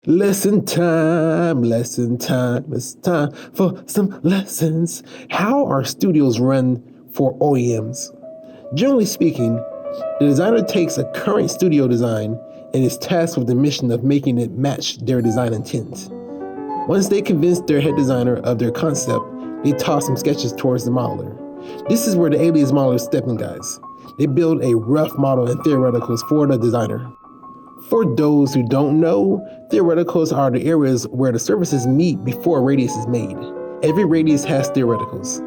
Lesson time, it's time for some lessons. How are studios run for OEMs? Generally speaking, the designer takes a current studio design and is tasked with the mission of making it match their design intent. Once they convince their head designer of their concept, they toss some sketches towards the modeler. This is where the alias modelers step in, guys. They build a rough model and theoreticals for the designer. For those who don't know, theoreticals are the areas where the surfaces meet before a radius is made. Every radius has theoreticals.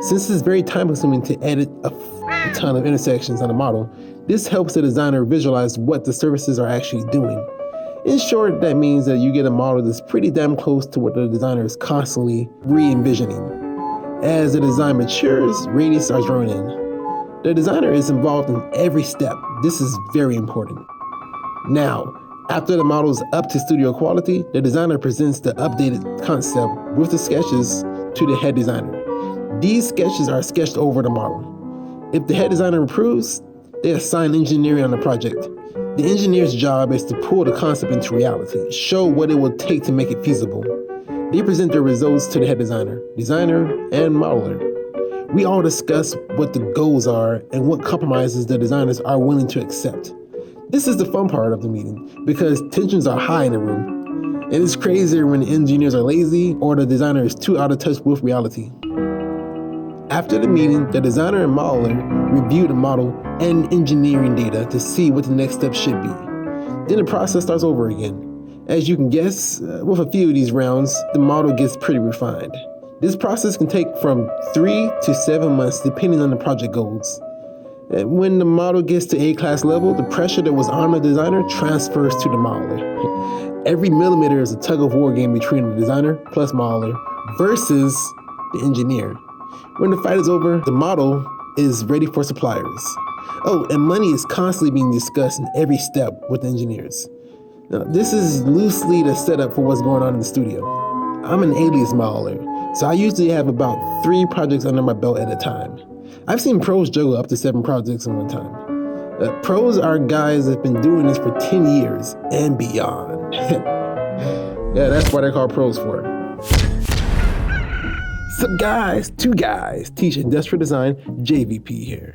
Since it's very time consuming to edit a ton of intersections on a model, this helps the designer visualize what the surfaces are actually doing. In short, that means that you get a model that's pretty damn close to what the designer is constantly re-envisioning. As the design matures, radius are thrown in. The designer is involved in every step. This is very important. Now, after the model is up to studio quality, the designer presents the updated concept with the sketches to the head designer. These sketches are sketched over the model. If the head designer approves, they assign engineering on the project. The engineer's job is to pull the concept into reality, show what it will take to make it feasible. They present their results to the head designer, and modeler. We all discuss what the goals are and what compromises the designers are willing to accept. This is the fun part of the meeting because tensions are high in the room. And it's crazier when the engineers are lazy or the designer is too out of touch with reality. After the meeting, the designer and modeler review the model and engineering data to see what the next step should be. Then the process starts over again. As you can guess, with a few of these rounds, the model gets pretty refined. This process can take from 3 to 7 months depending on the project goals. When the model gets to A-class level, the pressure that was on the designer transfers to the modeler. Every millimeter is a tug-of-war game between the designer plus modeler versus the engineer. When the fight is over, the model is ready for suppliers. Oh, and money is constantly being discussed in every step with the engineers. Now, this is loosely the setup for what's going on in the studio. I'm an alias modeler, so I usually have about 3 projects under my belt at a time. I've seen pros juggle up to 7 projects in one time. Pros are guys that have been doing this for 10 years and beyond. Yeah, that's what I call pros for. Sup guys, 2 guys, teach industrial design, JVP here.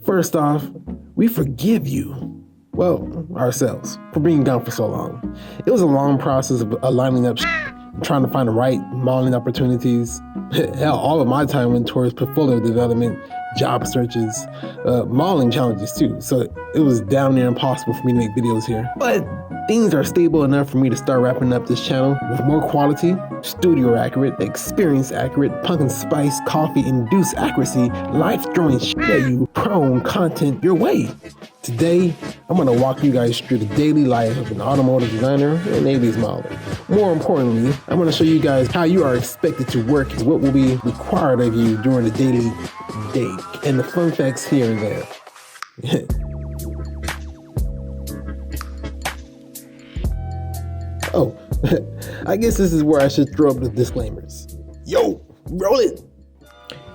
First off, we forgive you. Well, ourselves, for being gone for so long. It was a long process of aligning up trying to find the right modeling opportunities. Hell, all of my time went towards portfolio development, job searches, modeling challenges too. So it was down near impossible for me to make videos here. But things are stable enough for me to start wrapping up this channel with more quality, studio accurate, experience accurate, pumpkin spice, coffee induced accuracy, life throwing shit at you, prone content your way. Today, I'm gonna walk you guys through the daily life of an automotive designer and alias modeler. More importantly, I'm gonna show you guys how you are expected to work and what will be required of you during the daily day, and the fun facts here and there. Oh, I guess this is where I should throw up the disclaimers. Yo, roll it!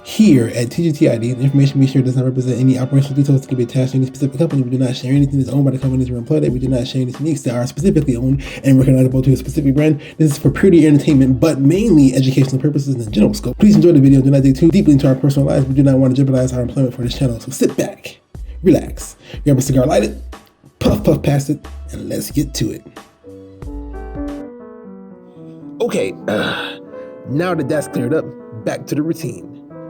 Here at TGTID, the information we share does not represent any operational details that can be attached to any specific company. We do not share anything that's owned by the companies we're employed at. We do not share any techniques that are specifically owned and recognizable to a specific brand. This is for purely entertainment, but mainly educational purposes in the general scope. Please enjoy the video. Do not dig too deeply into our personal lives. We do not want to jeopardize our employment for this channel. So sit back, relax, grab a cigar, light it, puff past it, and let's get to it. Okay, now that that's cleared up, back to the routine.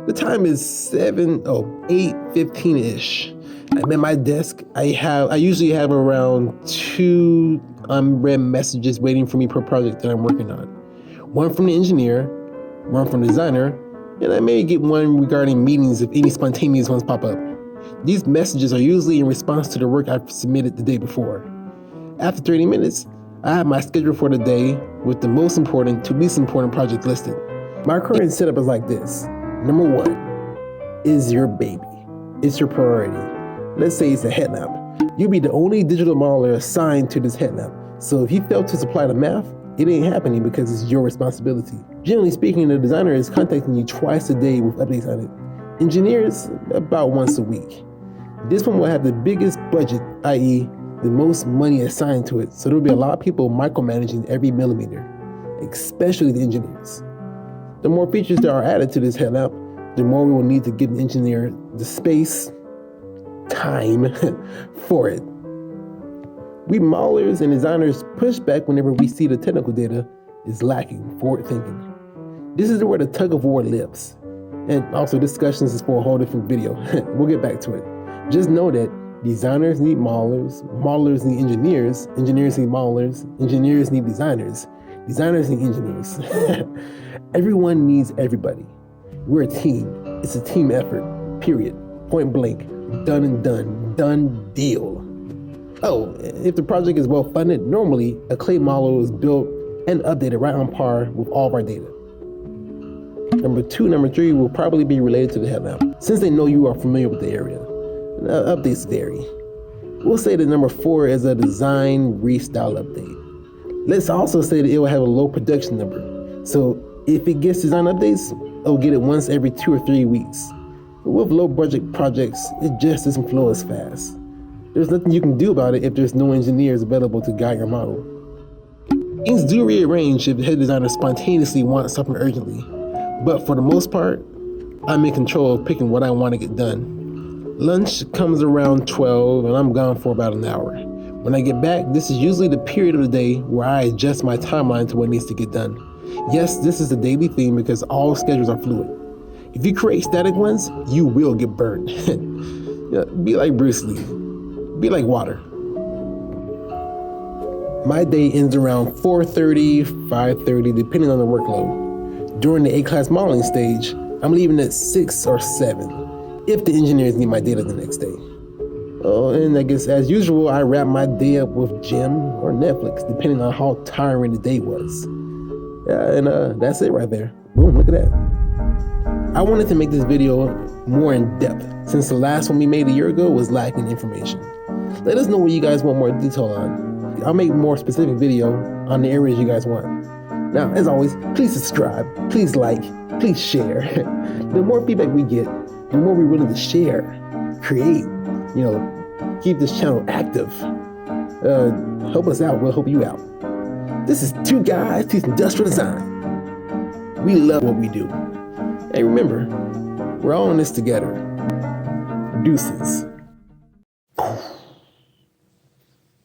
The time is 8:15-ish. I'm at my desk. I usually have around 2 unread messages waiting for me per project that I'm working on. One from the engineer, one from the designer, and I may get one regarding meetings if any spontaneous ones pop up. These messages are usually in response to the work I've submitted the day before. After 30 minutes, I have my schedule for the day with the most important to least important project listed. My current setup is like this. Number 1 is your baby. It's your priority. Let's say it's a headlamp. You'll be the only digital modeler assigned to this headlamp. So if you fail to supply the math, it ain't happening because it's your responsibility. Generally speaking, the designer is contacting you twice a day with updates on it. Engineers, about once a week. This one will have the biggest budget, i.e. the most money assigned to it, so there'll be a lot of people micromanaging every millimeter, especially the engineers. The more features that are added to this headlamp, the more we will need to give an engineer the space, time for it. We modelers and designers push back whenever we see the technical data is lacking forward thinking. This is where the tug of war lives. And also discussions is for a whole different video. We'll get back to it. Just know that designers need modelers, modelers need engineers, engineers need modelers, engineers need designers, designers need engineers. Everyone needs everybody. We're a team. It's a team effort, period. Point blank, done and done deal. Oh, if the project is well funded, normally a clay model is built and updated right on par with all of our data. Number 2, number 3 will probably be related to the headlamp, since they know you are familiar with the area. Updates vary. We'll say that number 4 is a design restyle update. Let's also say that it will have a low production number. So if it gets design updates, it'll get it once every 2 or 3 weeks. But with low budget projects, it just doesn't flow as fast. There's nothing you can do about it if there's no engineers available to guide your model. Things do rearrange if the head designer spontaneously wants something urgently. But for the most part, I'm in control of picking what I want to get done. Lunch comes around 12 and I'm gone for about an hour. When I get back, this is usually the period of the day where I adjust my timeline to what needs to get done. Yes, this is a daily thing because all schedules are fluid. If you create static ones, you will get burned. Be like Bruce Lee. Be like water. My day ends around 4:30, 5:30, depending on the workload. During the A-class modeling stage, I'm leaving at 6 or 7, if the engineers need my data the next day. Oh, and I guess as usual, I wrap my day up with gym or Netflix, depending on how tiring the day was. Yeah, and that's it right there. Boom, look at that. I wanted to make this video more in depth, since the last one we made a year ago was lacking information. Let us know what you guys want more detail on. I'll make more specific video on the areas you guys want. Now, as always, please subscribe, please like, please share. The more feedback we get, the more we're willing to share, create, keep this channel active. Help us out, we'll help you out. This is 2 guys teaching industrial design. We love what we do. Hey, remember, we're all in this together. Deuces.